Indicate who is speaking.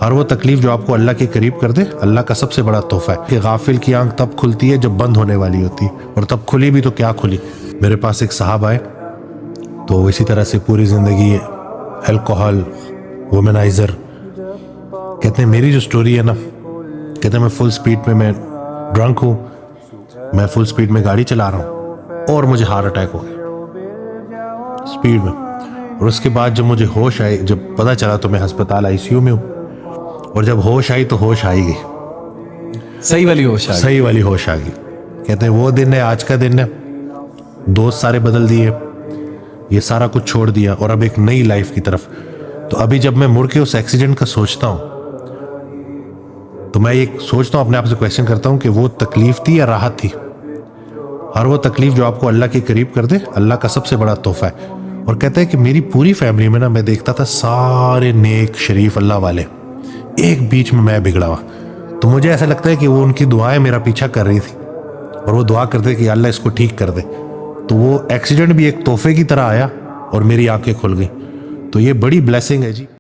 Speaker 1: हर वो तकलीफ जो आपको अल्लाह के करीब कर दे, अल्लाह का सबसे बड़ा तोहफा है कि गाफिल की आंख तब खुलती है जब बंद होने वाली होती है, और तब खुली भी तो क्या खुली। मेरे पास एक साहब आए तो इसी तरह से पूरी ज़िंदगी अल्कोहल, वुमेनाइज़र, कहते हैं मेरी जो स्टोरी है ना, कहते हैं मैं फुल स्पीड में, मैं ड्रंक हूँ, मैं फुल स्पीड में गाड़ी चला रहा हूँ और मुझे हार्ट अटैक हो गया स्पीड में। और उसके बाद जब मुझे होश आई, जब पता चला तो मैं अस्पताल आईसीयू में हूँ, और जब होश आई तो होश आई गई,
Speaker 2: सही वाली होश आ गई।
Speaker 1: सही वाली होश आ गई। कहते हैं वो दिन है, आज का दिन है, दोस्त सारे बदल दिए, ये सारा कुछ छोड़ दिया और अब एक नई लाइफ की तरफ। तो अभी जब मैं मुड़ के उस एक्सीडेंट का सोचता हूँ तो मैं ये सोचता हूँ, अपने आप से क्वेश्चन करता हूँ कि वो तकलीफ थी या राहत थी। हर वो तकलीफ जो आपको अल्लाह के करीब कर दे, अल्लाह का सबसे बड़ा तोहफा है। और कहते हैं कि मेरी पूरी फैमिली में ना, मैं देखता था सारे नेक शरीफ अल्लाह वाले, एक बीच में मैं बिगड़ा हुआ। तो मुझे ऐसा लगता है कि वो उनकी दुआएं मेरा पीछा कर रही थी और वो दुआ करते कि अल्लाह इसको ठीक कर दे। तो वो एक्सीडेंट भी एक तोहफे की तरह आया और मेरी आंखें खुल गई। तो ये बड़ी ब्लेसिंग है जी।